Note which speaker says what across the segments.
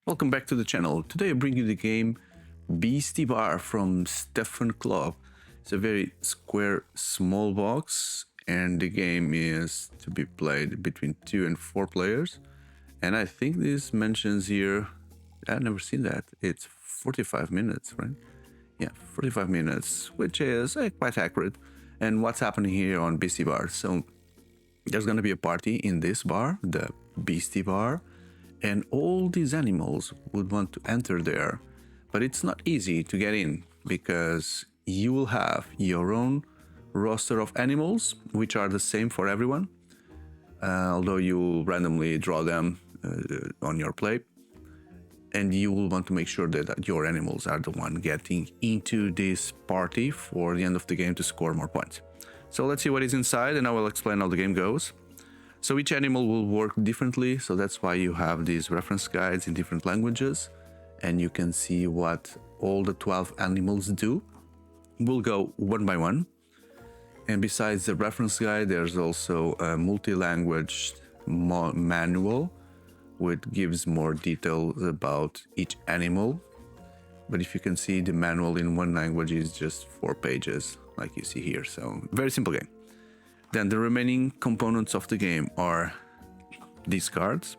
Speaker 1: Welcome back to the channel. Today I bring you the game Beasty Bar from Stefan Club. It's a very square, small box, and the game is to be played between 2 and 4 players. And I think this mentions here, I've never seen that, it's 45 minutes, right? Yeah, 45 minutes, which is quite accurate. And what's happening here on Beasty Bar? So there's gonna be a party in this bar, the Beasty Bar, and all these animals would want to enter there, but it's not easy to get in because you will have your own roster of animals, which are the same for everyone, although you will randomly draw them on your play, and you will want to make sure that your animals are the one getting into this party for the end of the game to score more points. So let's see what is inside, and I will explain how the game goes. So each animal will work differently, so that's why you have these reference guides in different languages, and you can see what all the 12 animals do. We'll go one by one, and besides the reference guide, there's also a multi-language manual, which gives more details about each animal. But if you can see, the manual in one language is just 4 pages, like you see here, so very simple game. Then the remaining components of the game are these cards,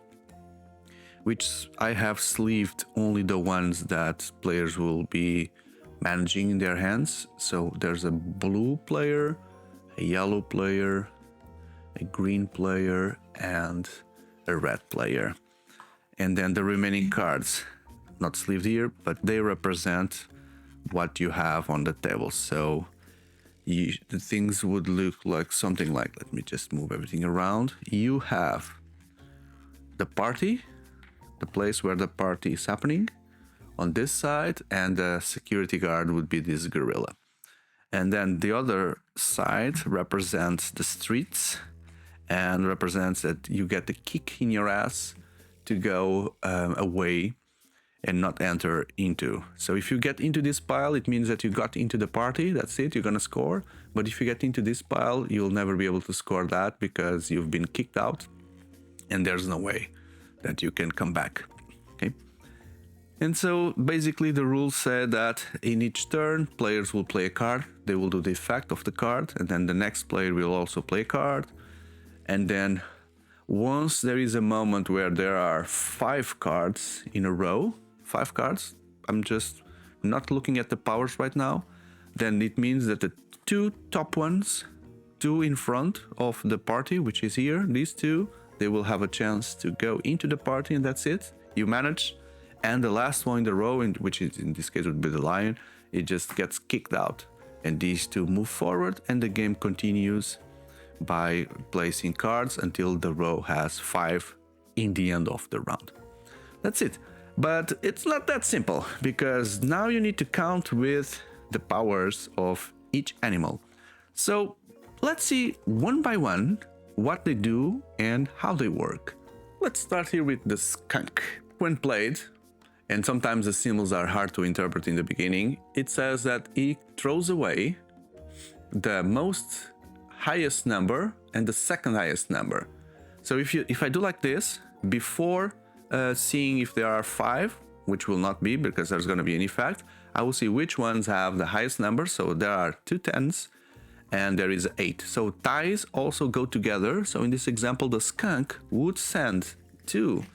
Speaker 1: which I have sleeved only the ones that players will be managing in their hands. So there's a blue player, a yellow player, a green player, and a red player. And then the remaining cards, not sleeved here, but they represent what you have on the table. So the things would look like something like, let me just move everything around. You have the party, the place where the party is happening on this side, and the security guard would be this gorilla. And then the other side represents the streets and represents that you get the kick in your ass to go away and not enter into. So if you get into this pile, it means that you got into the party, that's it, you're gonna score. But if you get into this pile, you'll never be able to score that because you've been kicked out and there's no way that you can come back, okay? And so basically the rules say that in each turn, players will play a card, they will do the effect of the card, and then the next player will also play a card. And then once there is a moment where there are 5 cards in a row, 5 cards, I'm just not looking at the powers right now, then it means that the 2 top ones, 2 in front of the party, which is here, these 2, they will have a chance to go into the party, and that's it, you manage. And the last one in the row, which is in this case would be the lion, it just gets kicked out, and these 2 move forward, and the game continues by placing cards until the row has 5 in the end of the round. That's it. But it's not that simple, because now you need to count with the powers of each animal. So let's see one by one what they do and how they work. Let's start here with the skunk. When played, and sometimes the symbols are hard to interpret in the beginning, it says that he throws away the most highest number and the second highest number. So if I do like this, before seeing if there are 5, which will not be because there's going to be an effect, I will see which ones have the highest number. So there are 2 10s and there is 8. So ties also go together. So in this example, the skunk would send to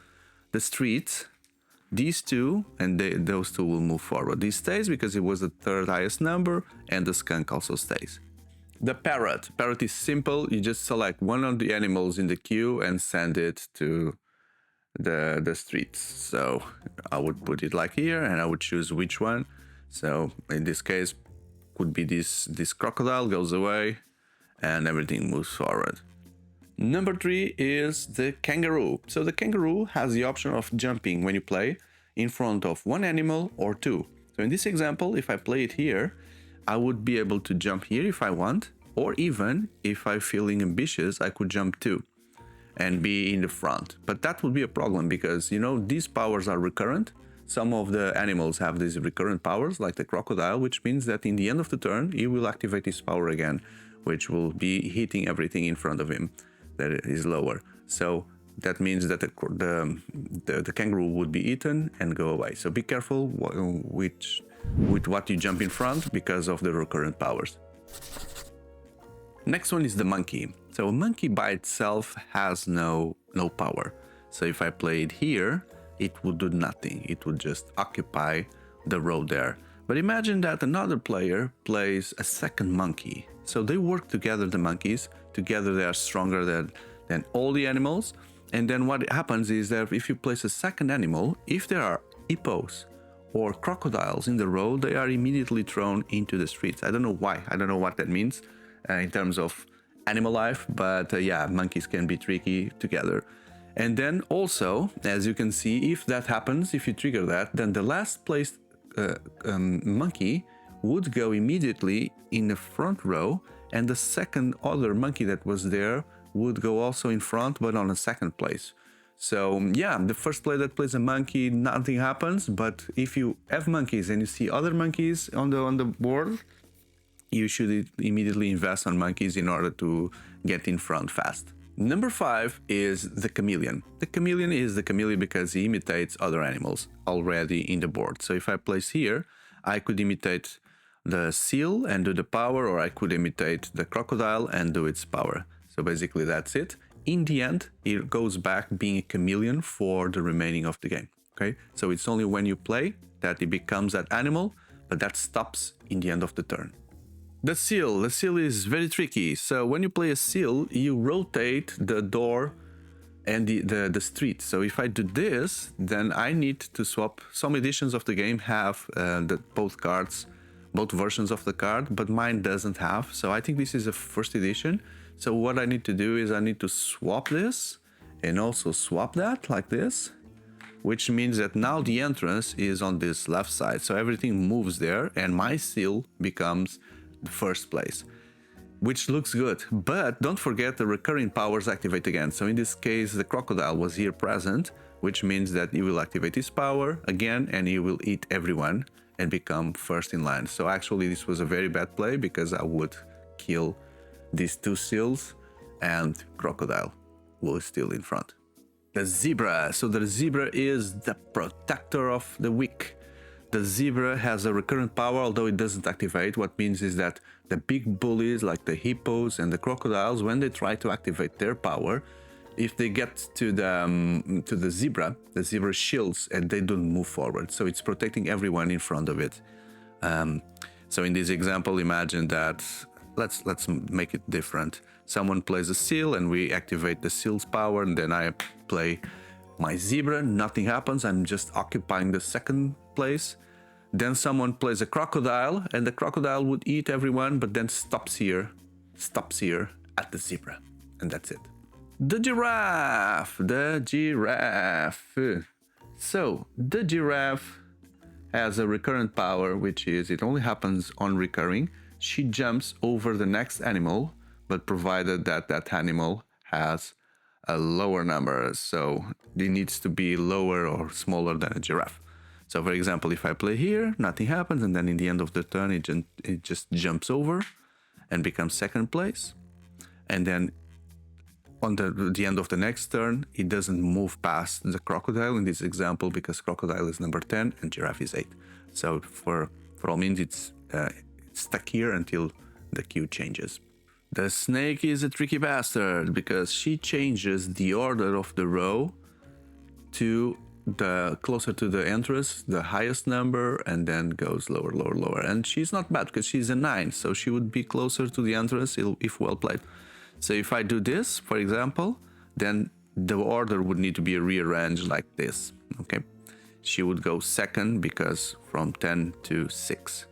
Speaker 1: the streets these 2, and those 2 will move forward. This stays because it was the 3rd highest number, and the skunk also stays. The parrot. Parrot is simple. You just select one of the animals in the queue and send it to the streets. So I would put it like here, and I would choose which one. So in this case, could be this crocodile goes away, and everything moves forward. Number 3 is the kangaroo. So the kangaroo has the option of jumping when you play in front of one animal or 2. So in this example, if I play it here, I would be able to jump here if I want, or even if I'm feeling ambitious, I could jump too and be in the front. But that would be a problem because, you know, these powers are recurrent. Some of the animals have these recurrent powers, like the crocodile, which means that in the end of the turn, he will activate his power again, which will be hitting everything in front of him that is lower. So that means that the kangaroo would be eaten and go away. So be careful with what you jump in front because of the recurrent powers. Next one is the monkey. So a monkey by itself has no power. So if I play it here, it would do nothing. It would just occupy the row there. But imagine that another player plays a second monkey. So they work together, the monkeys. Together they are stronger than all the animals. And then what happens is that if you place a second animal, if there are hippos or crocodiles in the row, they are immediately thrown into the streets. I don't know why. I don't know what that means in terms of animal life, but yeah, monkeys can be tricky together. And then also, as you can see, if that happens, if you trigger that, then the last placed monkey would go immediately in the front row, and the second other monkey that was there would go also in front, but on a second place. So yeah, the first player that plays a monkey, nothing happens. But if you have monkeys and you see other monkeys on the board, you should immediately invest on monkeys in order to get in front fast. Number 5 is the chameleon. The chameleon is the chameleon because he imitates other animals already in the board. So if I place here, I could imitate the seal and do the power, or I could imitate the crocodile and do its power. So basically that's it. In the end, it goes back being a chameleon for the remaining of the game. Okay, so it's only when you play that it becomes that animal, but that stops in the end of the turn. The seal is very tricky. So when you play a seal, you rotate the door and the street. So if I do this, then I need to swap. Some editions of the game have both versions of the card, but mine doesn't have. So I think this is a first edition. So what I need to do is I need to swap this and also swap that like this, which means that now the entrance is on this left side. So everything moves there and my seal becomes the first place, which looks good. But don't forget the recurring powers activate again. So in this case, the crocodile was here present, which means that he will activate his power again and he will eat everyone and become first in line. So actually this was a very bad play because I would kill these two seals and crocodile was still in front. The zebra. So the zebra is the protector of the weak. The zebra has a recurrent power, although it doesn't activate. What means is that the big bullies like the hippos and the crocodiles, when they try to activate their power, if they get to the zebra shields and they don't move forward. So it's protecting everyone in front of it. So in this example, imagine that let's make it different. Someone plays a seal and we activate the seal's power, and then I play my zebra, nothing happens, I'm just occupying the second place. Then someone plays a crocodile and the crocodile would eat everyone, but then stops here at the zebra, and that's it. The giraffe. So the giraffe has a recurrent power, which is it only happens on recurring. She jumps over the next animal, but provided that that animal has a lower number, so it needs to be lower or smaller than a giraffe. So for example, if I play here, nothing happens, and then in the end of the turn it just jumps over and becomes second place, and then on the end of the next turn it doesn't move past the crocodile in this example because crocodile is number 10 and giraffe is 8. So for all means it's stuck here until the queue changes. The snake is a tricky bastard because she changes the order of the row to the closer to the entrance, the highest number, and then goes lower, lower, lower. And she's not bad because she's a 9, so she would be closer to the entrance if well played. So if I do this, for example, then the order would need to be rearranged like this. Okay, she would go second because from 10 to 6,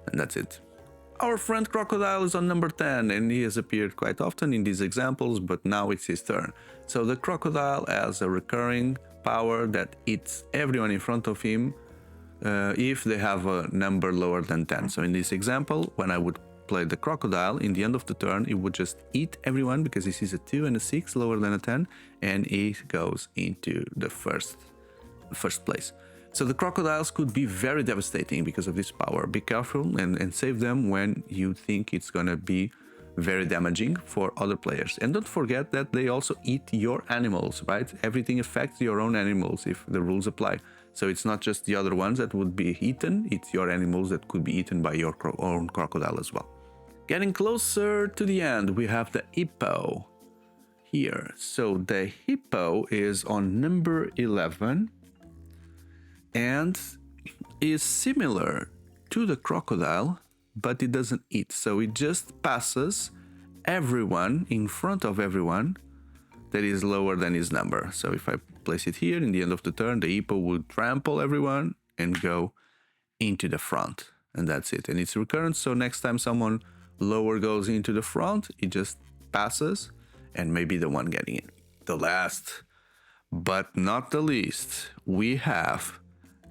Speaker 1: and that's it. Our friend crocodile is on number 10 and he has appeared quite often in these examples, but now it's his turn. So the crocodile has a recurring power that eats everyone in front of him if they have a number lower than 10. So in this example, when I would play the crocodile, in the end of the turn, it would just eat everyone because he sees a 2 and a 6 lower than a 10, and he goes into the first place. So the crocodiles could be very devastating because of this power. Be careful and save them when you think it's gonna be very damaging for other players. And don't forget that they also eat your animals, right? Everything affects your own animals if the rules apply. So it's not just the other ones that would be eaten, it's your animals that could be eaten by your own crocodile as well. Getting closer to the end, we have the hippo here. So the hippo is on number 11 and is similar to the crocodile, but it doesn't eat. So it just passes everyone in front of everyone that is lower than his number. So if I place it here in the end of the turn, the hippo will trample everyone and go into the front. And that's it. And it's recurrent. So next time someone lower goes into the front, it just passes and maybe the one getting it. The last, but not the least, we have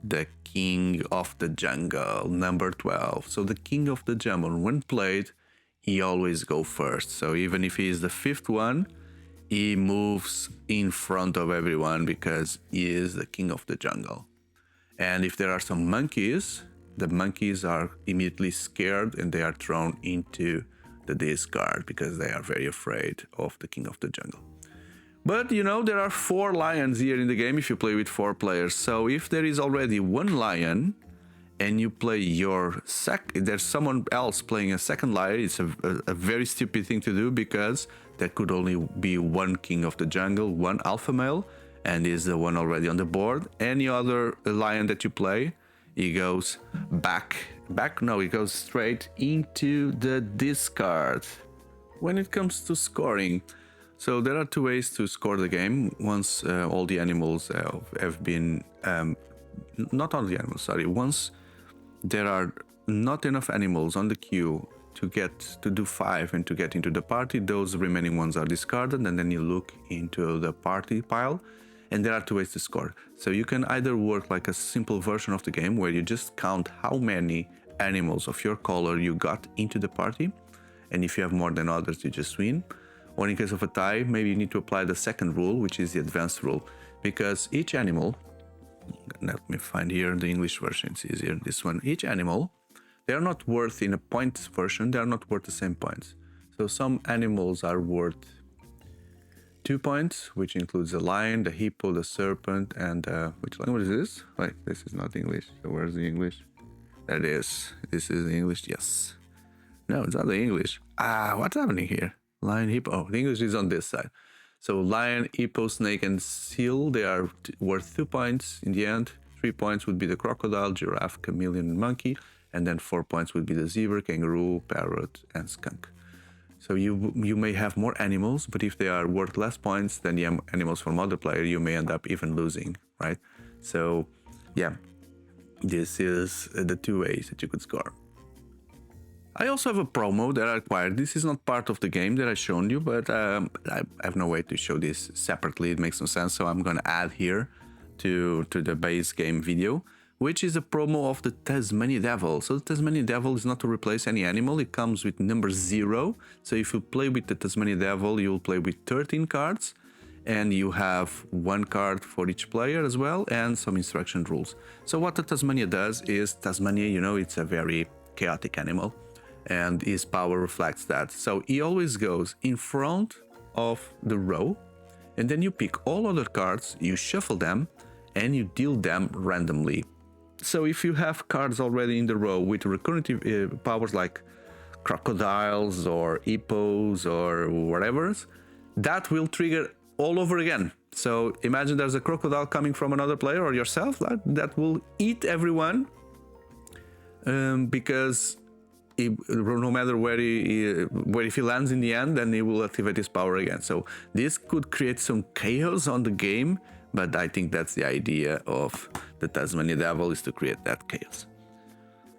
Speaker 1: the King of the Jungle, number 12. So the King of the Jungle, when played, he always go first. So even if he is the fifth one, he moves in front of everyone because he is the King of the Jungle. And if there are some monkeys, the monkeys are immediately scared and they are thrown into the discard because they are very afraid of the King of the Jungle. But you know, there are 4 lions here in the game if you play with 4 players. So if there is already 1 lion and you play your there's someone else playing a second lion, it's a very stupid thing to do because there could only be 1 King of the Jungle, 1 alpha male, and is the one already on the board. Any other lion that you play, he goes he goes straight into the discard. When it comes to scoring, so there are 2 ways to score the game. Once all the animals have been, not all the animals, sorry, once there are not enough animals on the queue to do 5 and to get into the party, those remaining ones are discarded, and then you look into the party pile, and there are 2 ways to score. So you can either work like a simple version of the game where you just count how many animals of your color you got into the party, and if you have more than others, you just win. Or in case of a tie, maybe you need to apply the second rule, which is the advanced rule, because each animal, let me find here the English version, it's easier, this one, each animal, they are not worth in a points version, they are not worth the same points. So some animals are worth 2 points, which includes the lion, the hippo, the serpent, and which language is this? Wait, this is not English, so where's the English? There it is, this is the English, yes. No, it's not the English. What's happening here? Lion, hippo. Oh, the English is on this side. So lion, hippo, snake, and seal, they are worth 2 points in the end. 3 points would be the crocodile, giraffe, chameleon, and monkey. And then 4 points would be the zebra, kangaroo, parrot, and skunk. So you may have more animals, but if they are worth less points than the animals from other player, you may end up even losing, right? So yeah, this is the 2 ways that you could score. I also have a promo that I acquired. This is not part of the game that I shown you, but I have no way to show this separately. It makes no sense, so I'm gonna add here to the base game video, which is a promo of the Tasmanian Devil. So the Tasmanian Devil is not to replace any animal. It comes with number 0. So if you play with the Tasmanian Devil, you'll play with 13 cards, and you have 1 card for each player as well, and some instruction rules. So what the Tasmania does is, Tasmania, you know, it's a very chaotic animal, and his power reflects that. So he always goes in front of the row, and then you pick all other cards, you shuffle them, and you deal them randomly. So if you have cards already in the row with recurrent powers like crocodiles or hippos or whatever, that will trigger all over again. So imagine there's a crocodile coming from another player or yourself that will eat everyone, because no matter where if he lands in the end, then he will activate his power again. So this could create some chaos on the game, but I think that's the idea of the Tasmanian Devil, is to create that chaos.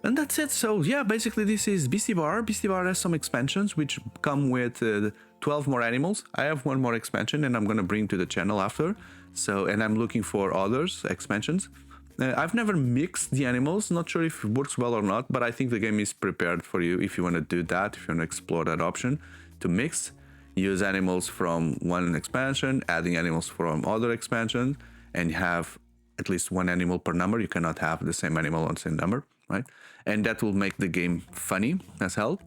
Speaker 1: And that's it. So yeah, basically this is Beasty Bar. Beasty Bar has some expansions which come with 12 more animals. I have 1 more expansion and I'm gonna bring to the channel after. So, and I'm looking for others expansions. I've never mixed the animals, not sure if it works well or not, but I think the game is prepared for you if you want to do that, if you want to explore that option, to mix, use animals from one expansion, adding animals from other expansions, and have at least 1 animal per number. You cannot have the same animal on the same number, right? And that will make the game funny as hell.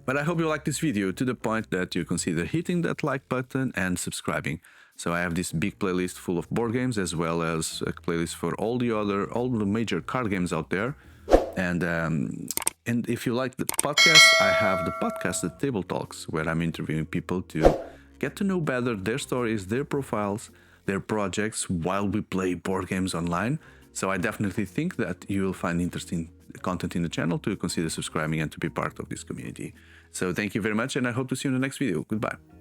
Speaker 1: But I hope you like this video to the point that you consider hitting that like button and subscribing. So I have this big playlist full of board games, as well as a playlist for all the major card games out there. And if you like the podcast, I have the podcast, The Table Talks, where I'm interviewing people to get to know better their stories, their profiles, their projects while we play board games online. So I definitely think that you will find interesting content in the channel to consider subscribing and to be part of this community. So thank you very much, and I hope to see you in the next video. Goodbye.